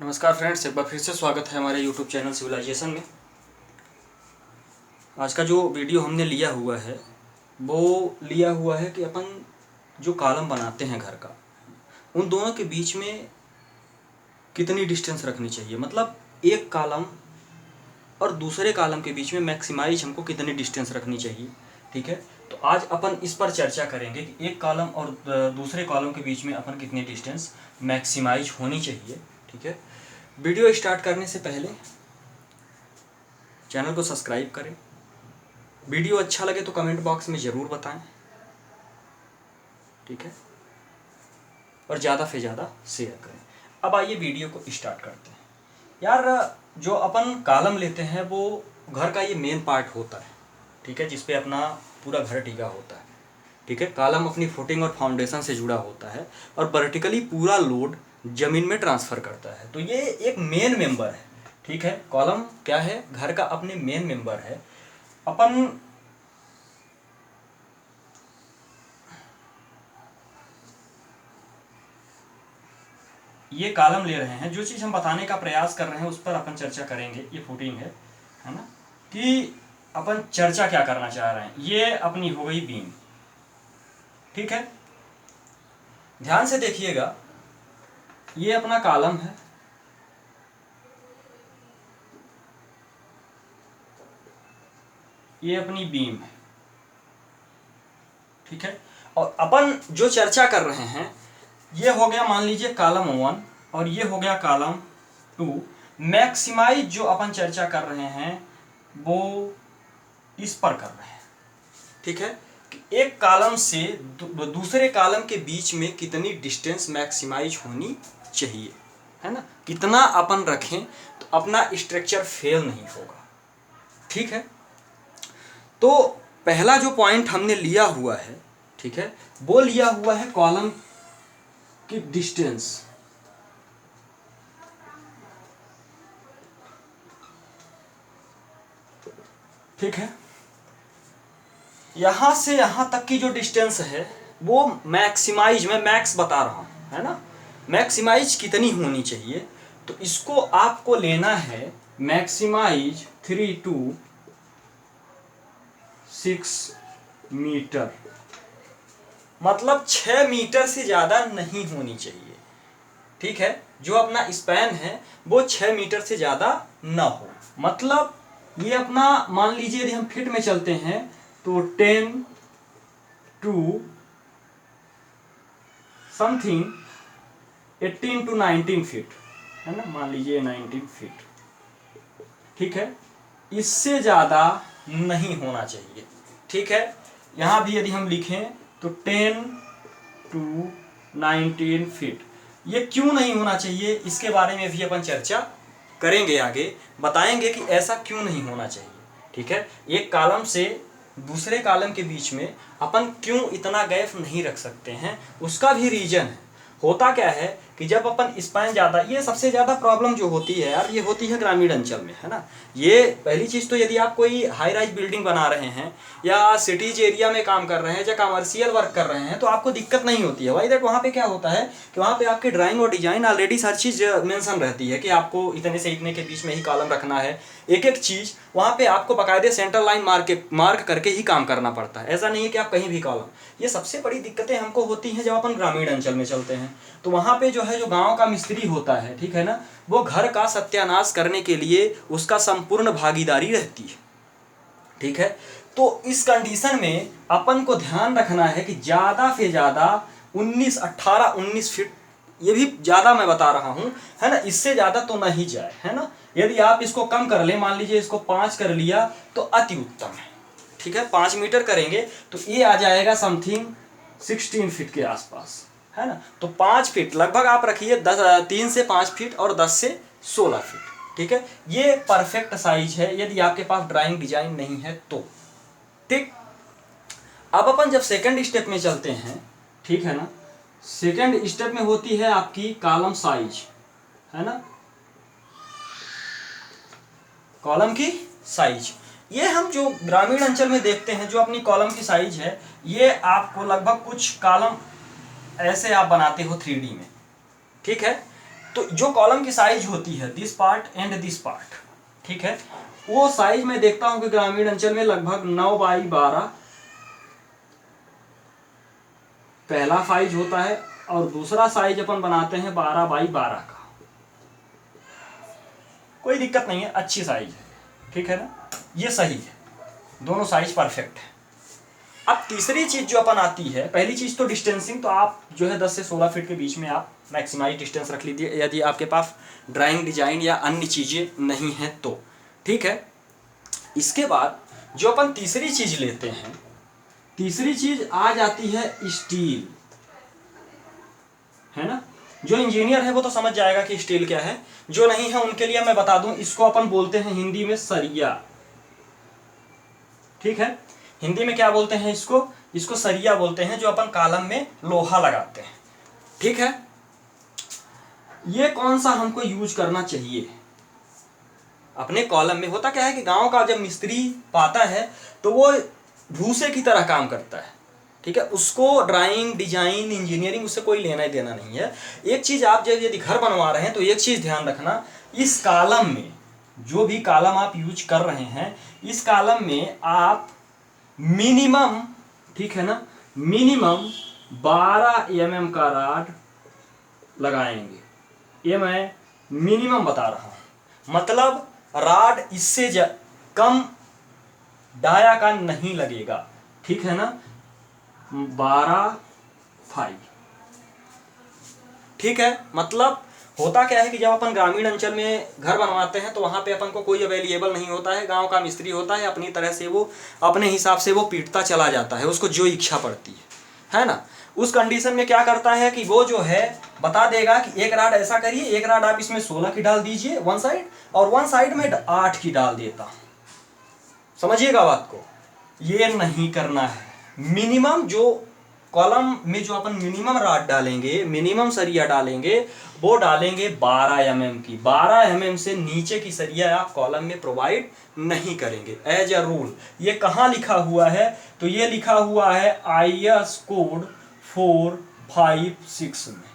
नमस्कार फ्रेंड्स, एक बार फिर से स्वागत है हमारे यूट्यूब चैनल सिविलाइजेशन में। आज का जो वीडियो हमने लिया हुआ है वो लिया हुआ है कि अपन जो कॉलम बनाते हैं घर का, उन दोनों के बीच में कितनी डिस्टेंस रखनी चाहिए। मतलब एक कॉलम और दूसरे कॉलम के बीच में मैक्सिमाइज हमको कितनी डिस्टेंस रखनी चाहिए। ठीक है, तो आज अपन इस पर चर्चा करेंगे कि एक कॉलम और दूसरे कॉलम के बीच में अपन कितनी डिस्टेंस मैक्सिमाइज होनी चाहिए। ठीक है, वीडियो स्टार्ट करने से पहले चैनल को सब्सक्राइब करें। वीडियो अच्छा लगे तो कमेंट बॉक्स में ज़रूर बताएं। ठीक है, और ज़्यादा से ज़्यादा शेयर करें। अब आइए वीडियो को स्टार्ट करते हैं। यार, जो अपन कॉलम लेते हैं वो घर का ये मेन पार्ट होता है। ठीक है, जिस पे अपना पूरा घर टिका होता है। ठीक है, कॉलम अपनी फुटिंग और फाउंडेशन से जुड़ा होता है और वर्टिकली पूरा लोड ज़मीन में ट्रांसफ़र करता है। तो ये एक मेन मेंबर है। ठीक है, कॉलम क्या है? घर का अपने मेन मेंबर है। अपन ये कॉलम ले रहे हैं, जो चीज़ हम बताने का प्रयास कर रहे हैं उस पर अपन चर्चा करेंगे। ये फुटिंग है ना, कि अपन चर्चा क्या करना चाह रहे हैं। ये अपनी हो गई बीम। ठीक है, ध्यान से देखिएगा, ये अपना कॉलम है, ये अपनी बीम है। ठीक है, और अपन जो चर्चा कर रहे हैं ये हो गया, मान लीजिए कॉलम 1 और ये हो गया कॉलम 2। मैक्सिमाइज जो अपन चर्चा कर रहे हैं वो इस पर कर रहे हैं। ठीक है, कि एक कॉलम से दूसरे कॉलम के बीच में कितनी डिस्टेंस मैक्सिमाइज होनी चाहिए, है ना। कितना अपन रखें तो अपना स्ट्रक्चर फेल नहीं होगा। ठीक है, तो पहला जो पॉइंट हमने लिया हुआ है, ठीक है, वो लिया हुआ है कॉलम की डिस्टेंस। ठीक है, यहां से यहां तक की जो डिस्टेंस है वो मैक्सिमाइज, मैं मैक्स बता रहा हूं, है ना। मैक्सिमाइज कितनी होनी चाहिए, तो इसको आपको लेना है मैक्सिमाइज 3 to 6 मीटर। मतलब 6 मीटर से ज़्यादा नहीं होनी चाहिए। ठीक है, जो अपना स्पैन है वो 6 मीटर से ज़्यादा ना हो। मतलब ये अपना, मान लीजिए यदि हम फीट में चलते हैं तो 10 to समथिंग 18 to 19 फीट, है ना। मान लीजिए 19 फीट। ठीक है, इससे ज़्यादा नहीं होना चाहिए। ठीक है, यहाँ भी यदि हम लिखें तो 10 to 19 फीट। ये क्यों नहीं होना चाहिए, इसके बारे में भी अपन चर्चा करेंगे, आगे बताएंगे कि ऐसा क्यों नहीं होना चाहिए। ठीक है, एक कॉलम से दूसरे कॉलम के बीच में अपन क्यों इतना गैप नहीं रख सकते हैं, उसका भी रीजन है। होता क्या है कि जब अपन स्पैन ज़्यादा, ये सबसे ज़्यादा प्रॉब्लम जो होती है यार, ये होती है ग्रामीण अंचल में, है ना। ये पहली चीज़ तो यदि आप कोई हाई राइज बिल्डिंग बना रहे हैं या सिटीज एरिया में काम कर रहे हैं या कमर्शियल वर्क कर रहे हैं तो आपको दिक्कत नहीं होती है। वाई दैट, वहाँ पे क्या होता है कि वहाँ पे आपके ड्राइंग और डिजाइन ऑलरेडी हर चीज़ मेंशन रहती है कि आपको इतने से इतने के बीच में ही कॉलम रखना है। एक एक चीज़ वहाँ पे आपको बाकायदे सेंटर लाइन मार्क करके ही काम करना पड़ता है। ऐसा नहीं है कि आप कहीं भी कॉलम। ये सबसे बड़ी दिक्कतें हमको होती हैं जब अपन ग्रामीण अंचल में चलते हैं। तो वहाँ पे जो है, जो गाँव का मिस्त्री होता है, ठीक है ना, वो घर का सत्यानाश करने के लिए उसका संपूर्ण भागीदारी रहती है। ठीक है, तो इस कंडीशन में अपन को ध्यान रखना है कि ज़्यादा से ज़्यादा 19 फीट, ये भी ज़्यादा मैं बता रहा हूँ, है ना। इससे ज़्यादा तो नहीं जाए, है ना। यदि आप इसको कम कर लें, मान लीजिए इसको 5 कर लिया तो अति उत्तम है। ठीक है, 5 मीटर करेंगे तो ये आ जाएगा समथिंग 16 फीट के आसपास, है ना। तो 5 फीट लगभग आप रखिए, 3 से 5 फीट और 10 से 16 फीट। ठीक है, ये परफेक्ट साइज है यदि आपके पास ड्राइंग डिजाइन नहीं है तो। ठीक, अब अपन जब सेकंड स्टेप में चलते हैं, ठीक है ना, सेकंड स्टेप में होती है आपकी कॉलम साइज, है ना, कॉलम की साइज। ये हम जो ग्रामीण अंचल में देखते हैं, जो अपनी कॉलम की साइज है, ये आपको लगभग कुछ कॉलम ऐसे आप बनाते हो 3D में। ठीक है, तो जो कॉलम की साइज होती है this part and this part, ठीक है, वो साइज मैं देखता हूं कि ग्रामीण अंचल में लगभग 9x12 पहला साइज होता है और दूसरा साइज अपन बनाते हैं 12x12 का। कोई दिक्कत नहीं है, अच्छी साइज है, ठीक है ना, ये सही है, दोनों साइज परफेक्ट है। अब तीसरी चीज जो अपन आती है, पहली चीज तो डिस्टेंसिंग, तो आप जो है 10 से 16 फीट के बीच में आप मैक्सिमाइज डिस्टेंस रख लीजिए यदि आपके पास ड्राइंग डिजाइन या अन्य चीजें नहीं है तो, ठीक है। इसके बाद जो अपन तीसरी चीज लेते हैं, तीसरी चीज आ जाती है स्टील, है ना। जो इंजीनियर है वो तो समझ जाएगा कि स्टील क्या है, जो नहीं है उनके लिए मैं बता दूं, इसको अपन बोलते हैं हिंदी में सरिया, ठीक है। हिंदी में क्या बोलते हैं इसको, इसको सरिया बोलते हैं, जो अपन कॉलम में लोहा लगाते हैं, ठीक है। ये कौन सा हमको यूज करना चाहिए अपने कॉलम में? होता क्या है कि गांव का जब मिस्त्री पाता है तो वो भूसे की तरह काम करता है, ठीक है, उसको ड्राइंग डिजाइन इंजीनियरिंग उससे कोई लेना ही देना नहीं है। एक चीज आप जब यदि घर बनवा रहे हैं तो एक चीज ध्यान रखना, इस कॉलम में जो भी कॉलम आप यूज कर रहे हैं, इस कॉलम में आप मिनिमम, ठीक है ना, मिनिमम 12 mm का रॉड लगाएंगे। ये मैं मिनिमम बता रहा हूं, मतलब रॉड इससे कम डाया का नहीं लगेगा, ठीक है ना, 12.5, ठीक है। मतलब होता क्या है कि जब अपन ग्रामीण अंचल में घर बनवाते हैं तो वहां पे अपन को कोई अवेलेबल नहीं होता है, गांव का मिस्त्री होता है, अपनी तरह से वो अपने हिसाब से वो पीटता चला जाता है, उसको जो इच्छा पड़ती है ना। उस कंडीशन में क्या करता है कि वो जो है बता देगा कि एक राड ऐसा करिए, एक राड आप इसमें 16 की डाल दीजिए वन साइड, और वन साइड में 8 की डाल देता हूं। समझिएगा बात को, ये नहीं करना है। मिनिमम जो कॉलम में जो अपन मिनिमम राड डालेंगे, मिनिमम सरिया डालेंगे, वो डालेंगे 12 mm की। 12 mm से नीचे की सरिया आप कॉलम में प्रोवाइड नहीं करेंगे एज अ रूल। ये कहाँ लिखा हुआ है? तो ये लिखा हुआ है IS कोड 456 में,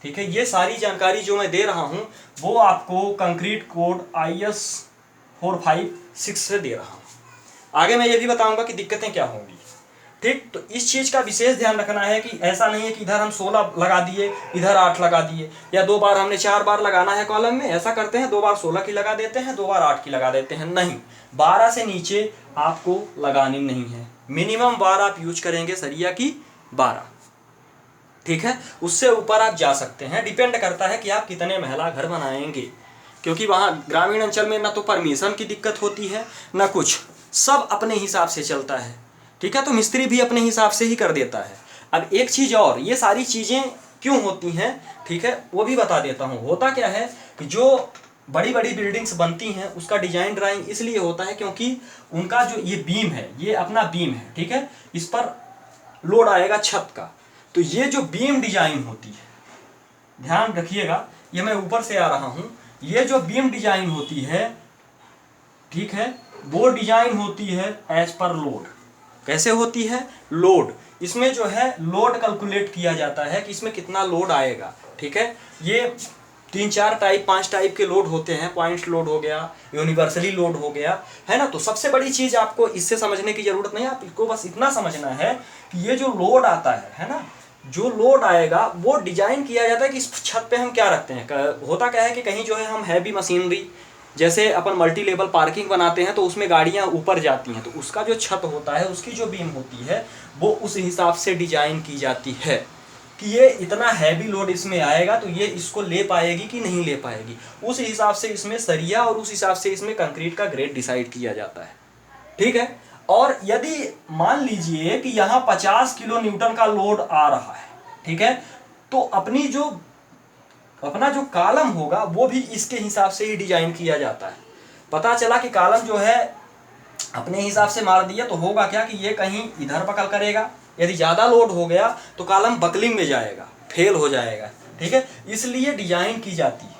ठीक है। ये सारी जानकारी जो मैं दे रहा हूं वो आपको कंक्रीट कोड IS 456 से दे रहा हूं। आगे मैं ये भी बताऊंगा कि दिक्कतें क्या होंगी, ठीक। तो इस चीज का विशेष ध्यान रखना है कि ऐसा नहीं है कि इधर हम 16 लगा दिए, इधर 8 लगा दिए, या 2 बार हमने 4 बार लगाना है कॉलम में, ऐसा करते हैं 2 बार 16 की लगा देते हैं, 2 बार 8 की लगा देते हैं, नहीं, 12 से नीचे आपको लगानी नहीं है। मिनिमम बार आप यूज करेंगे सरिया की 12, ठीक है। उससे ऊपर आप जा सकते हैं, डिपेंड करता है कि आप कितने महला घर बनाएंगे, क्योंकि वहाँ ग्रामीण अंचल में ना तो परमिशन की दिक्कत होती है ना कुछ, सब अपने हिसाब से चलता है, ठीक है। तो मिस्त्री भी अपने हिसाब से ही कर देता है। अब एक चीज़ और, ये सारी चीज़ें क्यों होती हैं, ठीक है, वो भी बता देता हूँ। होता क्या है कि जो बड़ी बड़ी बिल्डिंग्स बनती हैं उसका डिजाइन ड्राइंग इसलिए होता है क्योंकि उनका जो ये बीम है, ये अपना बीम है, ठीक है, इस पर लोड आएगा छत का, तो ये जो बीम डिजाइन होती है, ध्यान रखिएगा, ये मैं ऊपर से आ रहा हूँ, ये जो बीम डिजाइन होती है, ठीक है, वो डिजाइन होती है एज पर लोड। कैसे होती है? लोड, इसमें जो है लोड कैलकुलेट किया जाता है कि इसमें कितना लोड आएगा, ठीक है। ये 3-4 टाइप 5 टाइप के लोड होते हैं, पॉइंट्स लोड हो गया, यूनिवर्सली लोड हो गया, है ना। तो सबसे बड़ी चीज आपको इससे समझने की जरूरत नहीं है, आपको बस इतना समझना है कि ये जो लोड आता है ना, जो लोड आएगा वो डिजाइन किया जाता है कि इस छत पे हम क्या रखते हैं। होता क्या है कि कहीं जो है हम हैवी मशीनरी, जैसे अपन मल्टी लेवल पार्किंग बनाते हैं तो उसमें गाड़ियां ऊपर जाती हैं, तो उसका जो छत होता है, उसकी जो बीम होती है, वो उस हिसाब से डिजाइन की जाती है कि ये इतना हैवी लोड इसमें आएगा तो ये इसको ले पाएगी कि नहीं ले पाएगी। उस हिसाब से इसमें सरिया और उस हिसाब से इसमें कंक्रीट का ग्रेड डिसाइड किया जाता है, ठीक है। और यदि मान लीजिए कि यहाँ 50 किलो न्यूटन का लोड आ रहा है, ठीक है, तो अपना जो कॉलम होगा वो भी इसके हिसाब से ही डिजाइन किया जाता है। पता चला कि कॉलम जो है अपने हिसाब से मार दिया तो होगा क्या कि ये कहीं इधर पकड़ करेगा, यदि ज़्यादा लोड हो गया तो कॉलम बकलिंग में जाएगा, फेल हो जाएगा, ठीक है, इसलिए डिजाइन की जाती है,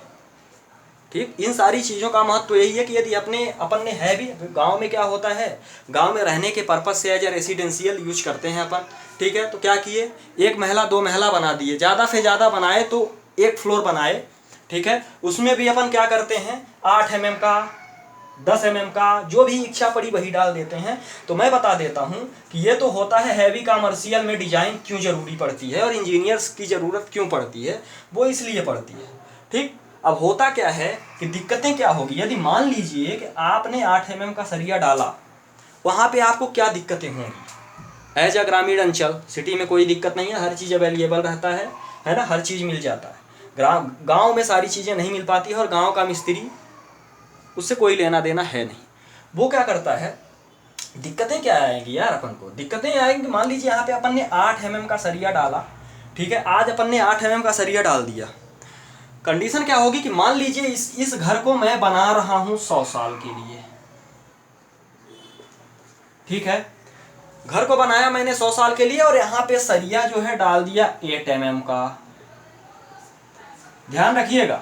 ठीक। इन सारी चीज़ों का महत्व यही है कि यदि अपन ने है भी, गांव में क्या होता है, गांव में रहने के पर्पज से एज ए रेसिडेंशियल यूज करते हैं अपन, ठीक है। तो क्या किए, 1 महला 2 महला बना दिए, ज़्यादा से ज़्यादा बनाए तो 1 फ्लोर बनाए, ठीक है। उसमें भी अपन क्या करते हैं, 8 mm का, 10 mm का, जो भी इच्छा पड़ी वही डाल देते हैं। तो मैं बता देता हूं कि ये तो होता है हैवी कमर्शियल में डिजाइन क्यों जरूरी पड़ती है और इंजीनियर्स की जरूरत क्यों पड़ती है, वो इसलिए पड़ती है। ठीक, अब होता क्या है कि दिक्कतें क्या होगी, यदि मान लीजिए कि आपने 8 mm का सरिया डाला, वहां पे आपको क्या दिक्कतें होंगी। एज अ ग्रामीण अंचल, सिटी में कोई दिक्कत नहीं है, हर चीज़ अवेलेबल रहता है ना, हर चीज़ मिल जाता है। गांव में सारी चीज़ें नहीं मिल पाती है और गांव का मिस्त्री, उससे कोई लेना देना है नहीं। वो क्या करता है, दिक्कतें क्या आएंगी यार, अपन को दिक्कतें आएंगी। मान लीजिए यहाँ पे अपन ने 8 mm का सरिया डाला, ठीक है, आज अपन ने 8 mm का सरिया डाल दिया। कंडीशन क्या होगी कि मान लीजिए इस घर को मैं बना रहा हूं 100 साल के लिए, ठीक है, घर को बनाया मैंने 100 साल के लिए और यहाँ पे सरिया जो है डाल दिया 8 mm का। ध्यान रखिएगा,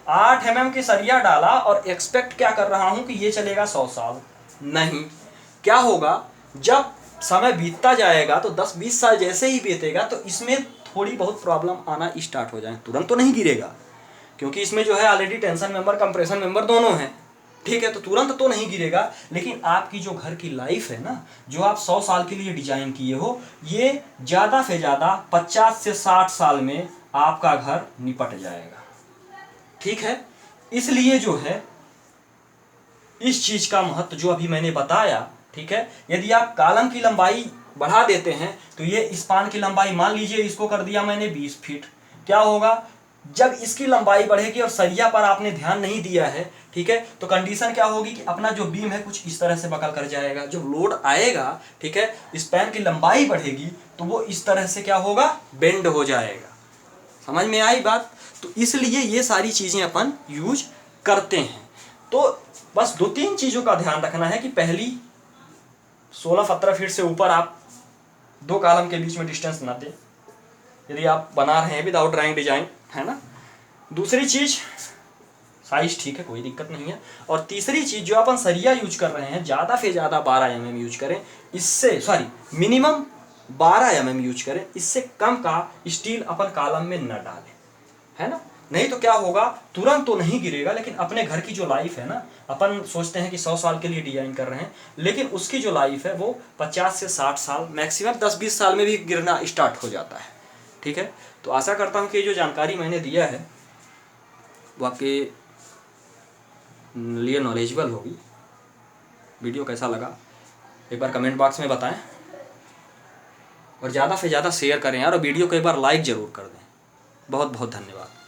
8 mm की सरिया डाला और एक्सपेक्ट क्या कर रहा हूं कि ये चलेगा 100 साल। नहीं, क्या होगा, जब समय बीतता जाएगा तो 10-20 साल जैसे ही बीतेगा तो इसमें थोड़ी बहुत प्रॉब्लम आना स्टार्ट हो जाए। तुरंत तो नहीं गिरेगा, क्योंकि इसमें जो है already tension member, compression member दोनों हैं, ठीक है, तो तुरंत तो नहीं गिरेगा। लेकिन आपकी जो घर की लाइफ है ना, जो आप 100 साल के लिए डिजाइन किए हो, ये ज़्यादा से ज़्यादा 50 से 60 साल में आपका घर निपट जाएगा। ठीक है, इसलिए जो है इस चीज़ का महत्व जो अभी मैंने बताया, ठीक है, यदि आप कॉलम की लंबाई बढ़ा देते हैं तो ये स्पान की लंबाई, मान लीजिए इसको कर दिया मैंने 20 फीट, क्या होगा, जब इसकी लंबाई बढ़ेगी और सरिया पर आपने ध्यान नहीं दिया है, ठीक है, तो कंडीशन क्या होगी कि अपना जो बीम है कुछ इस तरह से बकल कर जाएगा। जब लोड आएगा, ठीक है, स्पैन की लंबाई बढ़ेगी तो वो इस तरह से क्या होगा, बेंड हो जाएगा। समझ में आई बात। तो इसलिए ये सारी चीज़ें अपन यूज करते हैं। तो बस 2-3 चीज़ों का ध्यान रखना है कि पहली 16-17 फीट से ऊपर आप 2 कॉलम के बीच में डिस्टेंस ना दें, यदि आप बना रहे हैं विदाउट ड्राइंग डिजाइन, है ना। दूसरी चीज़, साइज ठीक है, कोई दिक्कत नहीं है। और तीसरी चीज़, जो अपन सरिया यूज कर रहे हैं, ज़्यादा से ज़्यादा 12 mm यूज करें, इससे मिनिमम 12 mm यूज करें, इससे कम का स्टील अपन कॉलम में न डालें, है ना। नहीं तो क्या होगा, तुरंत तो नहीं गिरेगा, लेकिन अपने घर की जो लाइफ है ना, अपन सोचते हैं कि 100 साल के लिए डिजाइन कर रहे हैं, लेकिन उसकी जो लाइफ है वो 50 से 60 साल, मैक्सिमम 10-20 साल में भी गिरना स्टार्ट हो जाता है। ठीक है, तो आशा करता हूँ कि जो जानकारी मैंने दिया है वो आपके लिए नॉलेजेबल होगी। वीडियो कैसा लगा एक बार कमेंट बॉक्स में बताएं और ज़्यादा से ज़्यादा शेयर करें यार, और वीडियो को एक बार लाइक ज़रूर कर दें। बहुत बहुत धन्यवाद।